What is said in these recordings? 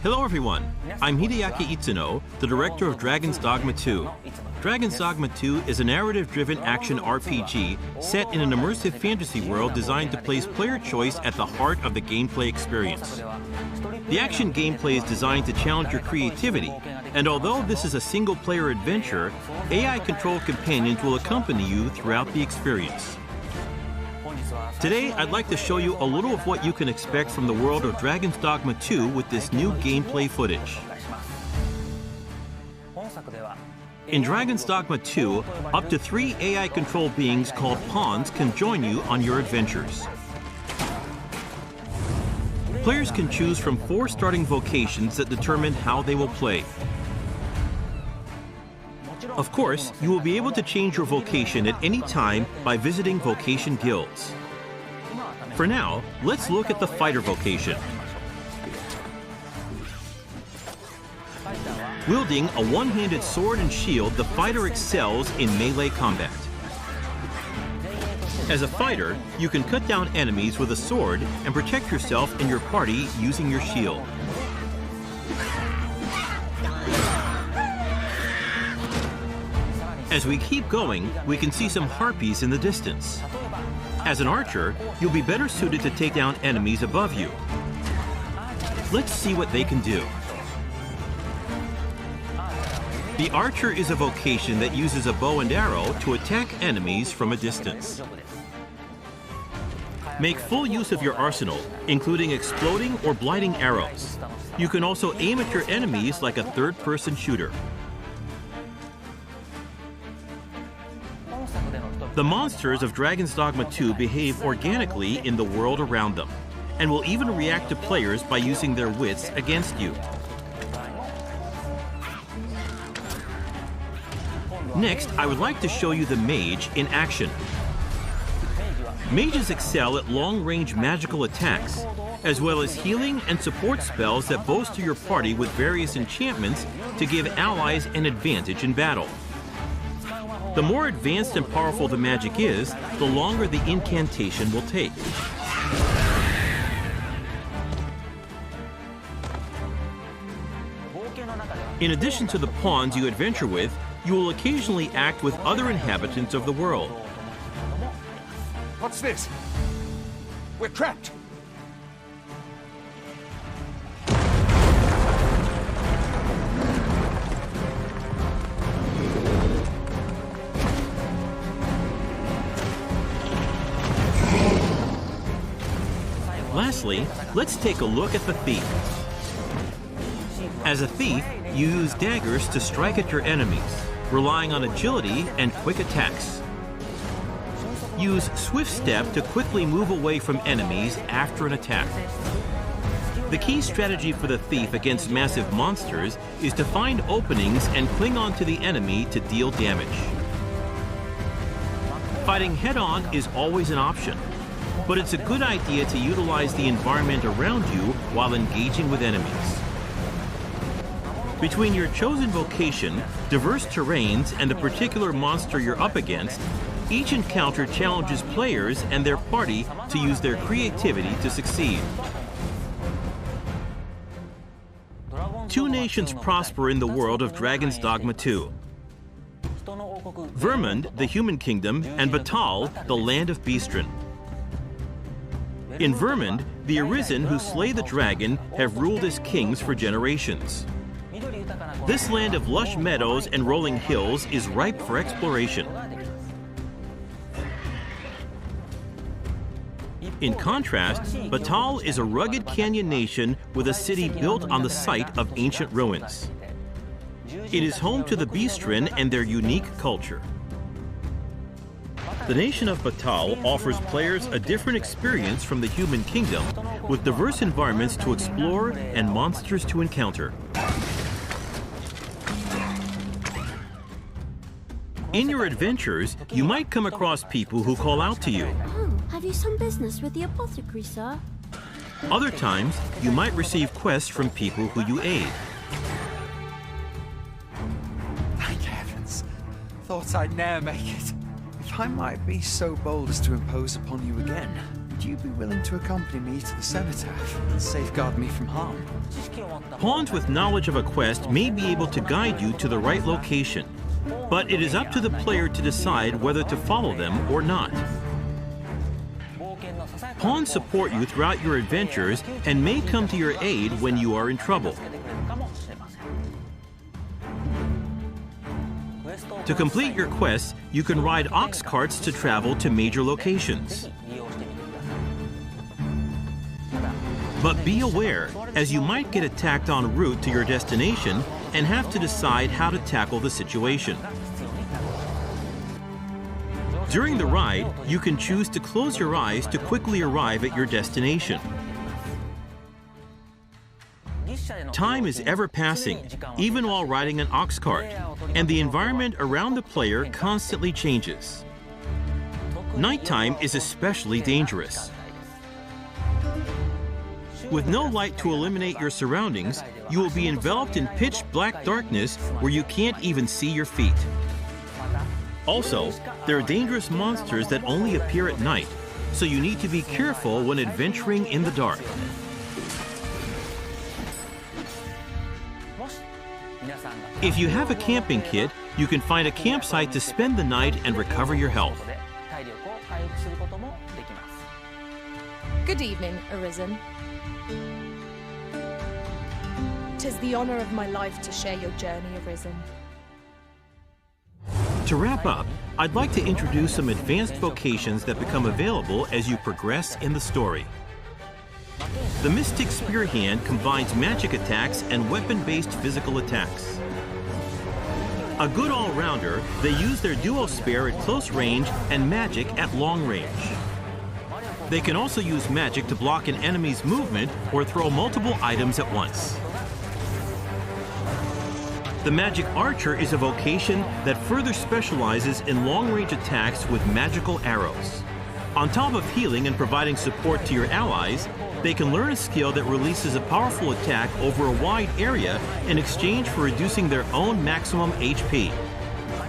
Hello everyone, I'm Hideaki Itsuno, the director of Dragon's Dogma 2. Dragon's Dogma 2 is a narrative-driven action RPG set in an immersive fantasy world designed to place player choice at the heart of the gameplay experience. The action gameplay is designed to challenge your creativity, and although this is a single-player adventure, AI-controlled companions will accompany you throughout the experience. Today, I'd like to show you a little of what you can expect from the world of Dragon's Dogma 2 with this new gameplay footage. In Dragon's Dogma 2, up to 3 AI-controlled beings called pawns can join you on your adventures. Players can choose from 4 starting vocations that determine how they will play. Of course, you will be able to change your vocation at any time by visiting vocation guilds. For now, let's look at the fighter vocation. Wielding a one-handed sword and shield, the fighter excels in melee combat. As a fighter, you can cut down enemies with a sword and protect yourself and your party using your shield. As we keep going, we can see some harpies in the distance. As an archer, you'll be better suited to take down enemies above you. Let's see what they can do. The archer is a vocation that uses a bow and arrow to attack enemies from a distance. Make full use of your arsenal, including exploding or blighting arrows. You can also aim at your enemies like a third-person shooter. The monsters of Dragon's Dogma 2 behave organically in the world around them, and will even react to players by using their wits against you. Next, I would like to show you the mage in action. Mages excel at long-range magical attacks, as well as healing and support spells that bolster your party with various enchantments to give allies an advantage in battle. The more advanced and powerful the magic is, the longer the incantation will take. In addition to the pawns you adventure with, you will occasionally act with other inhabitants of the world. What's this? We're trapped! Lastly, let's take a look at the thief. As a thief, you use daggers to strike at your enemies, relying on agility and quick attacks. Use Swift Step to quickly move away from enemies after an attack. The key strategy for the thief against massive monsters is to find openings and cling on to the enemy to deal damage. Fighting head-on is always an option, but it's a good idea to utilize the environment around you while engaging with enemies. Between your chosen vocation, diverse terrains, and the particular monster you're up against, each encounter challenges players and their party to use their creativity to succeed. 2 nations prosper in the world of Dragon's Dogma 2. Vermund, the human kingdom, and Batal, the land of Beastren. In Vermund, the Arisen who slay the dragon have ruled as kings for generations. This land of lush meadows and rolling hills is ripe for exploration. In contrast, Batal is a rugged canyon nation with a city built on the site of ancient ruins. It is home to the Beastren and their unique culture. The nation of Batal offers players a different experience from the human kingdom, with diverse environments to explore and monsters to encounter. In your adventures, you might come across people who call out to you. Oh, have you some business with the apothecary, sir? Other times, you might receive quests from people who you aid. Thank heavens. Thought I'd ne'er make it. If I might be so bold as to impose upon you again. Would you be willing to accompany me to the cenotaph and safeguard me from harm? Pawns with knowledge of a quest may be able to guide you to the right location, but it is up to the player to decide whether to follow them or not. Pawns support you throughout your adventures and may come to your aid when you are in trouble. To complete your quests, you can ride ox carts to travel to major locations. But be aware, as you might get attacked en route to your destination and have to decide how to tackle the situation. During the ride, you can choose to close your eyes to quickly arrive at your destination. Time is ever passing, even while riding an ox cart, and the environment around the player constantly changes. Nighttime is especially dangerous. With no light to illuminate your surroundings, you will be enveloped in pitch black darkness where you can't even see your feet. Also, there are dangerous monsters that only appear at night, so you need to be careful when adventuring in the dark. If you have a camping kit, you can find a campsite to spend the night and recover your health. Good evening, Arisen. 'Tis the honor of my life to share your journey, Arisen. To wrap up, I'd like to introduce some advanced vocations that become available as you progress in the story. The Mystic Spear Hand combines magic attacks and weapon-based physical attacks. A good all-rounder, they use their duo spear at close range and magic at long range. They can also use magic to block an enemy's movement or throw multiple items at once. The Magic Archer is a vocation that further specializes in long-range attacks with magical arrows. On top of healing and providing support to your allies, they can learn a skill that releases a powerful attack over a wide area in exchange for reducing their own maximum HP.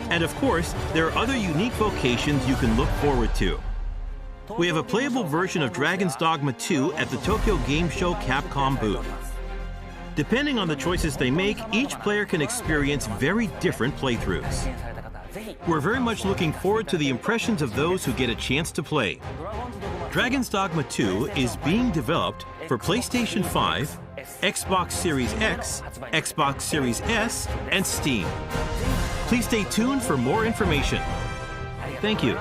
And of course, there are other unique vocations you can look forward to. We have a playable version of Dragon's Dogma 2 at the Tokyo Game Show Capcom booth. Depending on the choices they make, each player can experience very different playthroughs. We're very much looking forward to the impressions of those who get a chance to play. Dragon's Dogma 2 is being developed for PlayStation 5, Xbox Series X, Xbox Series S, and Steam. Please stay tuned for more information. Thank you.